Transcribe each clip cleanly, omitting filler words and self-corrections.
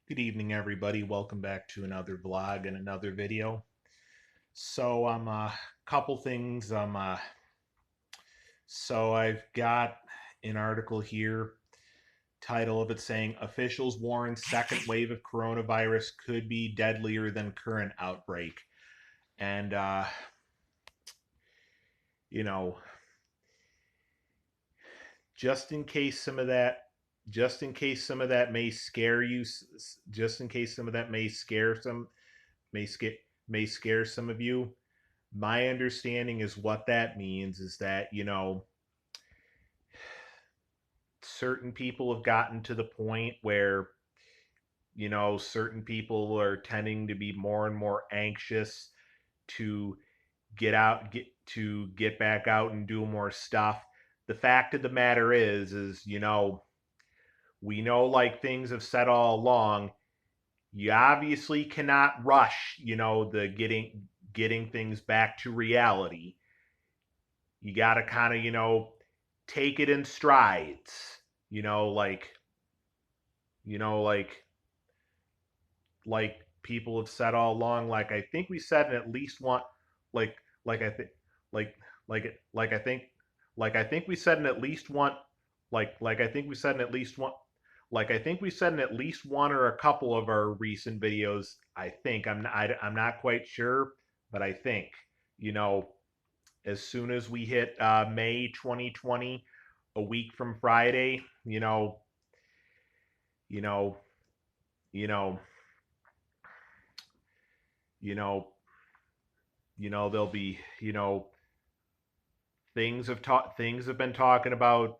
Good evening, everybody. Welcome back to another vlog and another video. So, a couple things. So I've got an article here. Title of it saying officials warn second wave of coronavirus could be deadlier than current outbreak. And you know, just in case some of that, just in case some of that may scare you, just in case some of that may scare may scare some of you. My understanding is what that means is that, certain people have gotten to the point where, certain people are tending to be more and more anxious to get back out and do more stuff. The fact of the matter is, we know, like things have said all along, you obviously cannot rush, the getting things back to reality. You got to kind of, take it in strides, you know, like, you know, like, like people have said all along, like, I think we said in at least one, like, like, I think, like, I think we said in at least one, I think we said in at least one, I think we said in at least one or a couple of our recent videos. I think I'm not quite sure, but I think, you know, as soon as we hit May 2020, a week from Friday, you know, you know, you know, there'll be, things have been talking about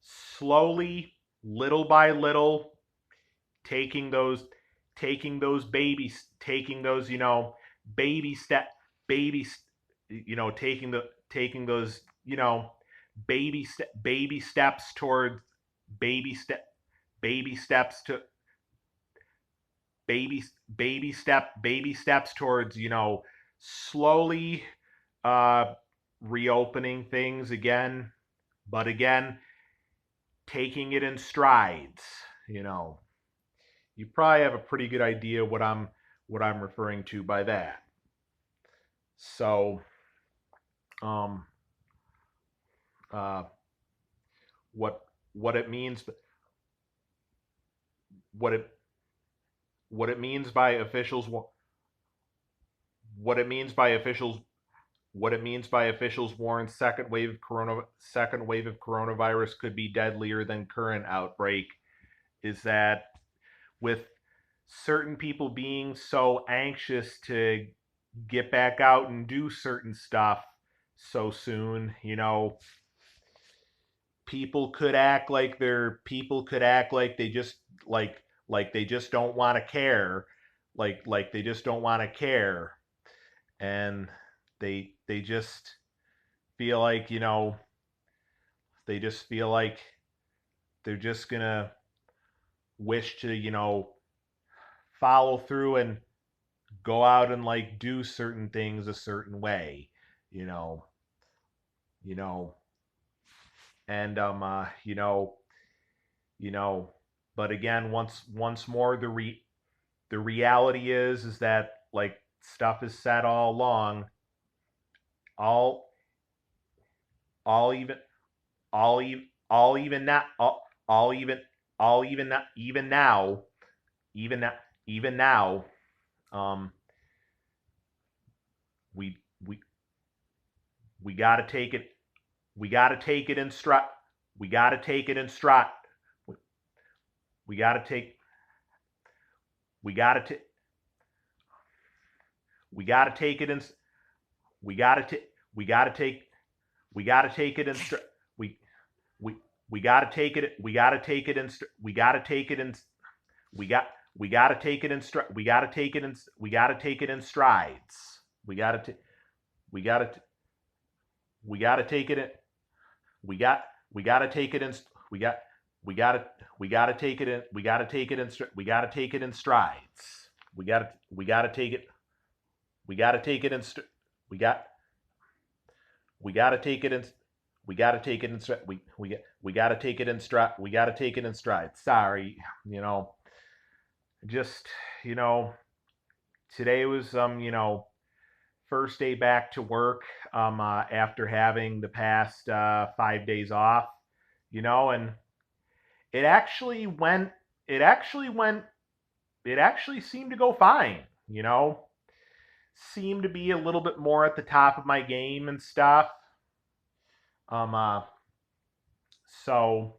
slowly, little by little, taking those taking those, baby step baby, taking those, baby steps toward baby step baby steps to baby steps towards, slowly uh reopening things again, but again, taking it in strides. you know you probably have a pretty good idea what I'm referring to by that. So, um uh what what it means what it what it means by officials what it means by officials what it means by officials warn second wave of coronavirus could be deadlier than current outbreak is that, with certain people being so anxious to get back out and do certain stuff so soon, people could act like they just they just don't want to care, they just don't want to care, and they just feel like, they just feel like they're just gonna wish to, follow through and go out and do certain things a certain way, you know, you know, and you know, but again, once more, the reality is that, stuff is said all along, all all even all even now all even even now even now even now, um we we we got to take it we got to take it in stride we got to take it in stride we, we got to take we got to we got to take it in we got to take we got to take we got to take it in we we we got to take it we got to take it in we got to take it in we got we got to take it in we got to take it in we got to take it in strides. We got to we got to take it in we got we got to take it in we got we got to we got to take it in we got to take it in we got to take it in strides. We got to take it we got to take it in we got we got to take it in we got to take it in we got to take it in stride we got to take it in stride. Sorry, you know just, you know, today was, first day back to work, after having the past 5 days off, and it actually went, it actually went, it actually seemed to go fine, you know, seemed to be a little bit more at the top of my game and stuff. Um, uh, so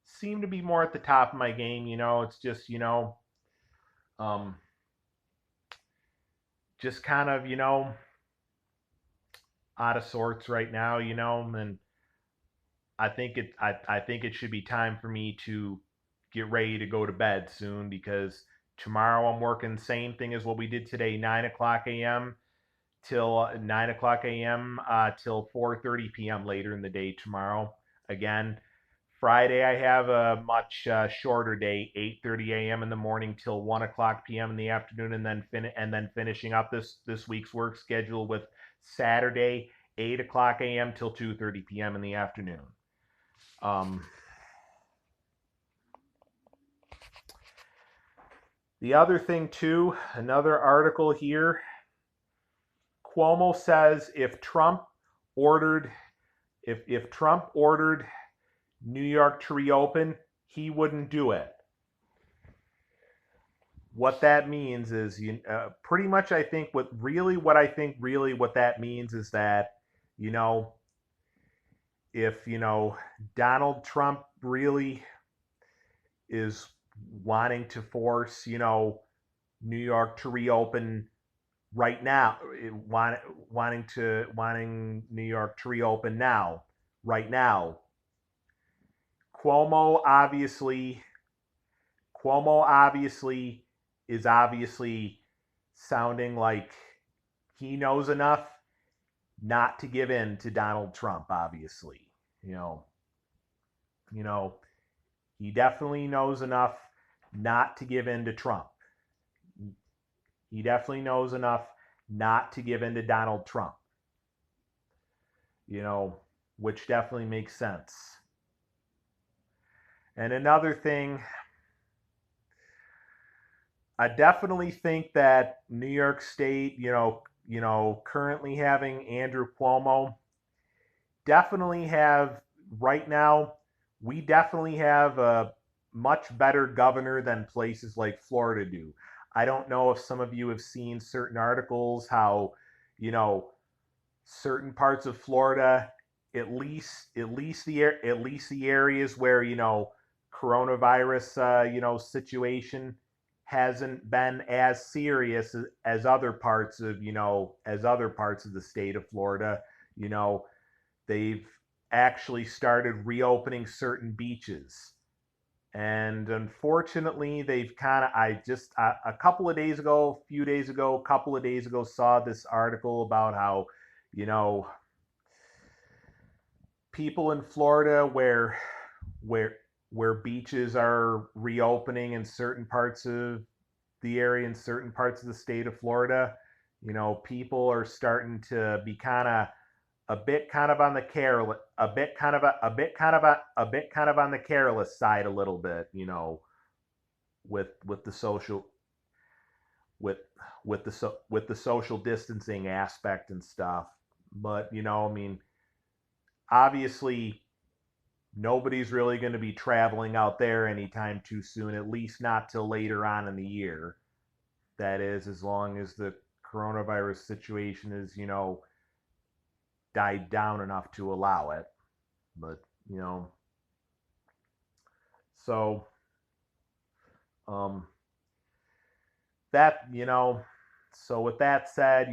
seemed to be more at the top of my game, it's just, um, just kind of, out of sorts right now, and I think it should be time for me to get ready to go to bed soon because tomorrow I'm working same thing as what we did today, 9 o'clock a.m. till 9 o'clock a.m. Till 4:30 p.m. later in the day tomorrow. Again, Friday I have a much shorter day, 8:30 a.m. in the morning till 1 o'clock p.m. in the afternoon, and then finishing up this week's work schedule with Saturday, 8 o'clock a.m. till 2:30 p.m. in the afternoon. Um, the other thing too, another article here. Cuomo says ordered if Trump ordered New York to reopen, he wouldn't do it. What that means is, pretty much, I think what that means is that, you know, if Donald Trump really is wanting to force New York to reopen right now, wanting New York to reopen now, right now. Cuomo obviously Cuomo obviously sounding like he knows enough not to give in to Donald Trump. Obviously, you know, you know, he definitely knows enough not to give in to Trump. He definitely knows enough not to give in to Donald Trump. Which definitely makes sense. And another thing, I definitely think that New York State, currently having Andrew Cuomo, definitely have right now, we definitely have a much better governor than places like Florida do. I don't know if some of you have seen certain articles how, you know, certain parts of Florida, at least the areas where coronavirus situation hasn't been as serious as other parts of the state of Florida. You know, they've actually started reopening certain beaches. And unfortunately, they've kind of, I just, a couple of days ago, a couple of days ago, saw this article about how, you know, people in Florida where where beaches are reopening in certain parts of the area, in certain parts of the state of Florida, people are starting to be a bit kind of on the careless, a bit kind of on the careless side a little bit, with the social with with the social distancing aspect and stuff. But I mean, obviously nobody's really going to be traveling out there anytime too soon, at least not till later on in the year. That is, as long as the coronavirus situation is, died down enough to allow it. But, so um, that, so with that said,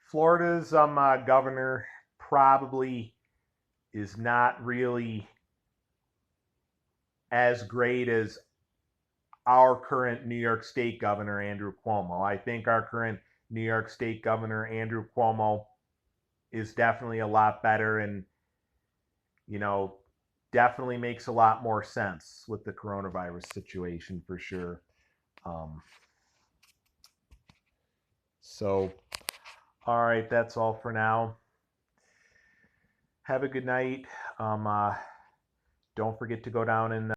Florida's governor probably is not really as great as our current New York State governor, Andrew Cuomo. I think our current New York State governor, Andrew Cuomo, is definitely a lot better and, you know, definitely makes a lot more sense with the coronavirus situation for sure. So, all right, that's all for now. Have a good night. Don't forget to go down and